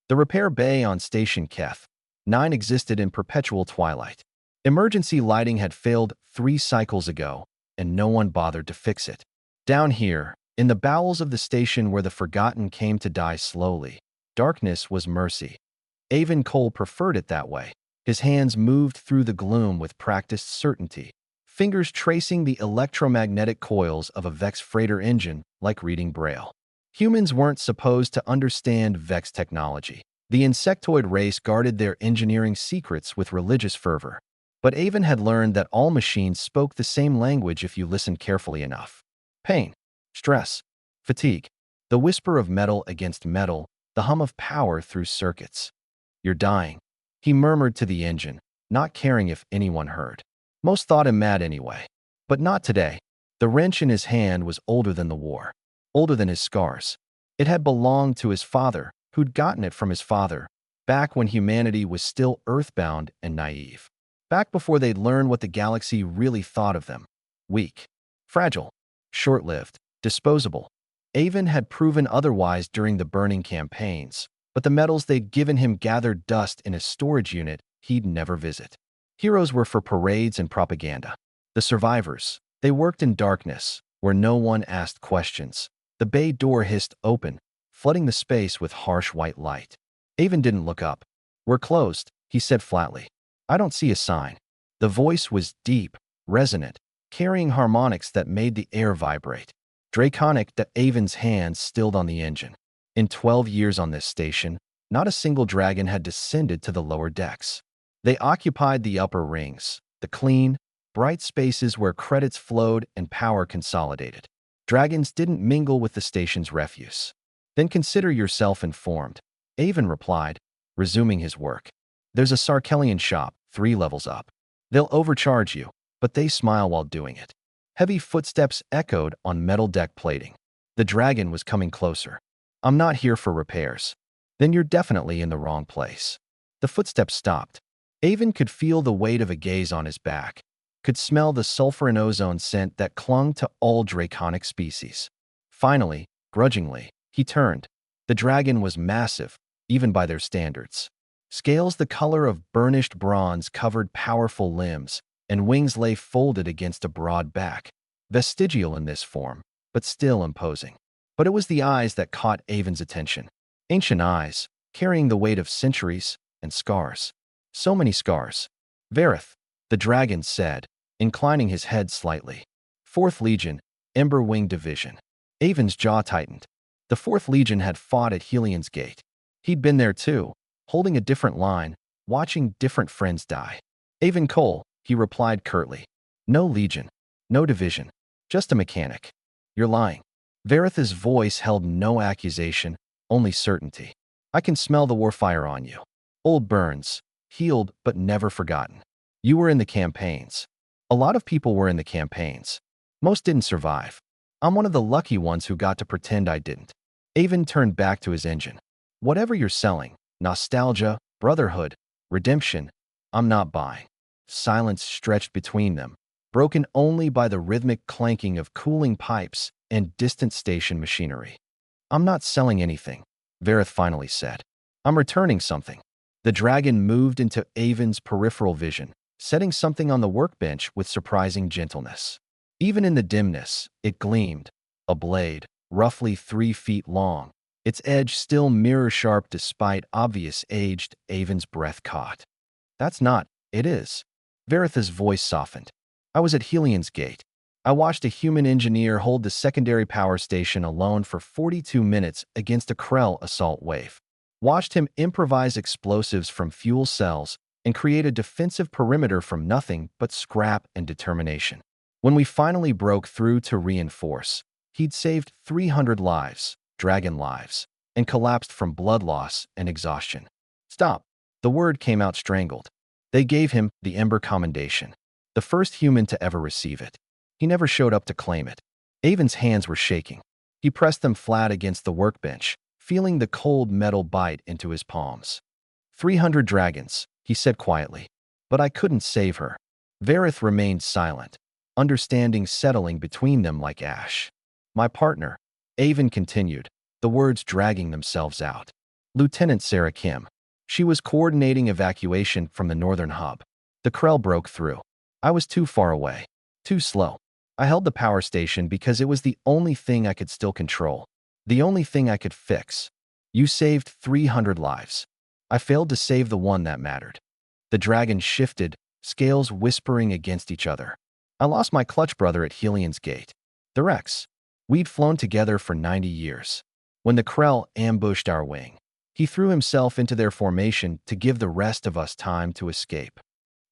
The repair bay on Station Keth 9 existed in perpetual twilight. Emergency lighting had failed 3 cycles ago, and no one bothered to fix it. Down here, in the bowels of the station where the forgotten came to die slowly, darkness was mercy. Avon Cole preferred it that way. His hands moved through the gloom with practiced certainty, fingers tracing the electromagnetic coils of a Vex freighter engine like reading Braille. Humans weren't supposed to understand Vex technology. The insectoid race guarded their engineering secrets with religious fervor. But Avon had learned that all machines spoke the same language if you listened carefully enough. Pain, stress, fatigue, the whisper of metal against metal, the hum of power through circuits. "You're dying," he murmured to the engine, not caring if anyone heard. Most thought him mad anyway. But not today. The wrench in his hand was older than the war, older than his scars. It had belonged to his father, who'd gotten it from his father, back when humanity was still earthbound and naive. Back before they'd learned what the galaxy really thought of them. Weak, fragile, short-lived, disposable. Avon had proven otherwise during the burning campaigns, but the metals they'd given him gathered dust in a storage unit he'd never visit. Heroes were for parades and propaganda. The survivors, they worked in darkness, where no one asked questions. The bay door hissed open, flooding the space with harsh white light. Avon didn't look up. "We're closed," he said flatly. "I don't see a sign." The voice was deep, resonant, carrying harmonics that made the air vibrate. Draconic, that Avon's hands stilled on the engine. In 12 years on this station, not a single dragon had descended to the lower decks. They occupied the upper rings, the clean, bright spaces where credits flowed and power consolidated. Dragons didn't mingle with the station's refuse. "Then consider yourself informed," Avon replied, resuming his work. "There's a Sarkellian shop, 3 levels up. They'll overcharge you, but they smile while doing it." Heavy footsteps echoed on metal deck plating. The dragon was coming closer. "I'm not here for repairs." "Then you're definitely in the wrong place." The footsteps stopped. Avon could feel the weight of a gaze on his back, could smell the sulfur and ozone scent that clung to all draconic species. Finally, grudgingly, he turned. The dragon was massive, even by their standards. Scales the color of burnished bronze covered powerful limbs, and wings lay folded against a broad back. Vestigial in this form, but still imposing. But it was the eyes that caught Avon's attention. Ancient eyes, carrying the weight of centuries and scars. So many scars. "Vareth," the dragon said, inclining his head slightly. "4th Legion, Ember Wing Division." Avon's jaw tightened. The 4th Legion had fought at Helion's Gate. He'd been there too, holding a different line, watching different friends die. "Avon Cole," he replied curtly. "No Legion, no division, just a mechanic." "You're lying." Vareth's voice held no accusation, only certainty. "I can smell the warfire on you. Old burns, healed but never forgotten. You were in the campaigns. A lot of people were in the campaigns. Most didn't survive. I'm one of the lucky ones who got to pretend I didn't." Avon turned back to his engine. "Whatever you're selling, nostalgia, brotherhood, redemption, I'm not buying." Silence stretched between them, broken only by the rhythmic clanking of cooling pipes and distant station machinery. "I'm not selling anything," Vareth finally said. "I'm returning something." The dragon moved into Avon's peripheral vision, setting something on the workbench with surprising gentleness. Even in the dimness, it gleamed. A blade, roughly 3 feet long, its edge still mirror-sharp despite obvious age. Avon's breath caught. "That's not, it is." Vareth's voice softened. "I was at Helion's Gate. I watched a human engineer hold the secondary power station alone for 42 minutes against a Krell assault wave. Watched him improvise explosives from fuel cells and create a defensive perimeter from nothing but scrap and determination. When we finally broke through to reinforce, he'd saved 300 lives, dragon lives, and collapsed from blood loss and exhaustion." "Stop." The word came out strangled. "They gave him the Ember Commendation, the first human to ever receive it. He never showed up to claim it." Avon's hands were shaking. He pressed them flat against the workbench, feeling the cold metal bite into his palms. 300 dragons, he said quietly. "But I couldn't save her." Vareth remained silent, understanding settling between them like ash. "My partner," Avon continued, the words dragging themselves out. Lieutenant Sarah Kim. She was coordinating evacuation from the northern hub. The Krell broke through. I was too far away. Too slow. I held the power station because it was the only thing I could still control. The only thing I could fix. You saved 300 lives. I failed to save the one that mattered. The dragon shifted, scales whispering against each other. I lost my clutch brother at Helion's Gate. The Rex. We'd flown together for 90 years. When the Krell ambushed our wing, he threw himself into their formation to give the rest of us time to escape.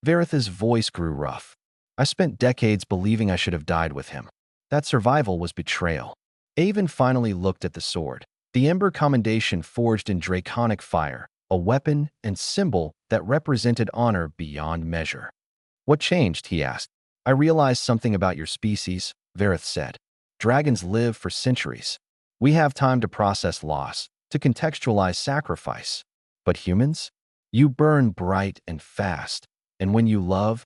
Varith's voice grew rough. I spent decades believing I should have died with him. That survival was betrayal. Avon finally looked at the sword. The Ember Commendation forged in draconic fire, a weapon and symbol that represented honor beyond measure. What changed? He asked. I realized something about your species, Varith said. Dragons live for centuries. We have time to process loss, to contextualize sacrifice. But humans? You burn bright and fast. And when you love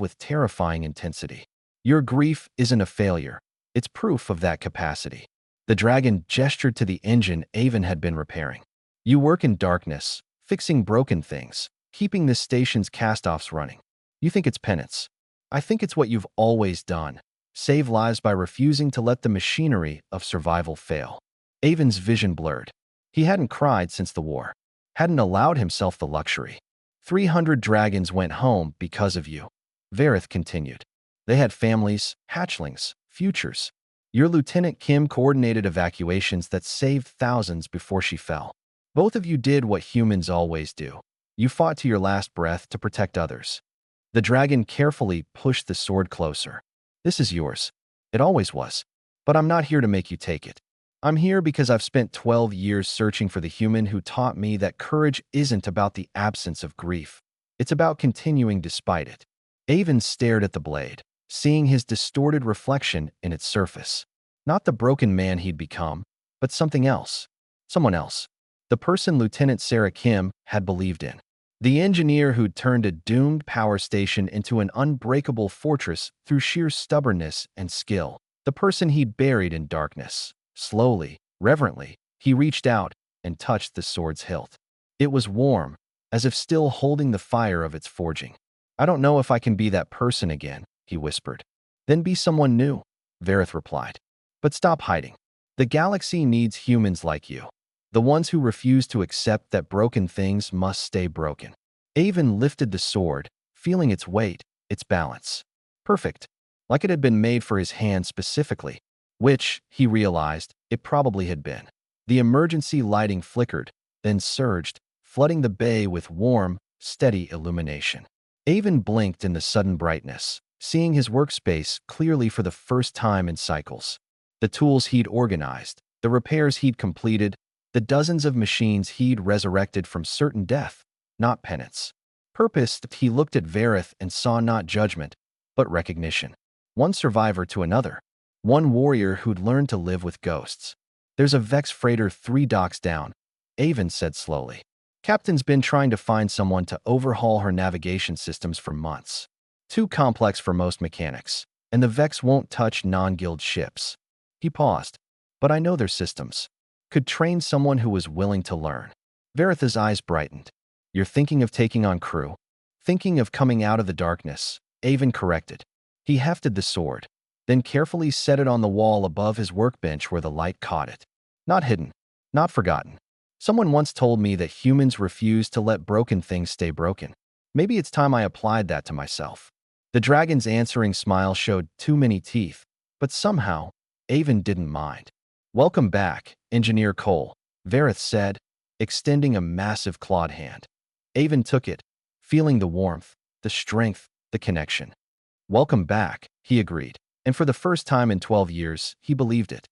with terrifying intensity. Your grief isn't a failure. It's proof of that capacity. The dragon gestured to the engine Avon had been repairing. You work in darkness, fixing broken things, keeping this station's cast-offs running. You think it's penance. I think it's what you've always done. Save lives by refusing to let the machinery of survival fail. Avon's vision blurred. He hadn't cried since the war. Hadn't allowed himself the luxury. 300 dragons went home because of you. Varith continued. They had families, hatchlings, futures. Your Lieutenant Kim coordinated evacuations that saved thousands before she fell. Both of you did what humans always do. You fought to your last breath to protect others. The dragon carefully pushed the sword closer. This is yours. It always was. But I'm not here to make you take it. I'm here because I've spent 12 years searching for the human who taught me that courage isn't about the absence of grief. It's about continuing despite it. Avon stared at the blade, seeing his distorted reflection in its surface. Not the broken man he'd become, but something else. Someone else. The person Lieutenant Sarah Kim had believed in. The engineer who'd turned a doomed power station into an unbreakable fortress through sheer stubbornness and skill. The person he'd buried in darkness. Slowly, reverently, he reached out and touched the sword's hilt. It was warm, as if still holding the fire of its forging. I don't know if I can be that person again, he whispered. Then be someone new, Varith replied. But stop hiding. The galaxy needs humans like you. The ones who refuse to accept that broken things must stay broken. Avon lifted the sword, feeling its weight, its balance. Perfect. Like it had been made for his hand specifically. Which, he realized, it probably had been. The emergency lighting flickered, then surged, flooding the bay with warm, steady illumination. Avon blinked in the sudden brightness, seeing his workspace clearly for the first time in cycles. The tools he'd organized, the repairs he'd completed, the dozens of machines he'd resurrected from certain death, not penance. Purpose, he looked at Varith and saw not judgment, but recognition. One survivor to another. One warrior who'd learned to live with ghosts. There's a Vex freighter 3 docks down, Avon said slowly. Captain's been trying to find someone to overhaul her navigation systems for months. Too complex for most mechanics, and the Vex won't touch non-guild ships. He paused. But I know their systems. Could train someone who was willing to learn. Varith's eyes brightened. You're thinking of taking on crew? Thinking of coming out of the darkness, Avon corrected. He hefted the sword, then carefully set it on the wall above his workbench where the light caught it. Not hidden, not forgotten. Someone once told me that humans refuse to let broken things stay broken. Maybe it's time I applied that to myself. The dragon's answering smile showed too many teeth, but somehow, Avon didn't mind. Welcome back, Engineer Cole, Varith said, extending a massive clawed hand. Avon took it, feeling the warmth, the strength, the connection. Welcome back, he agreed. And for the first time in 12 years, he believed it.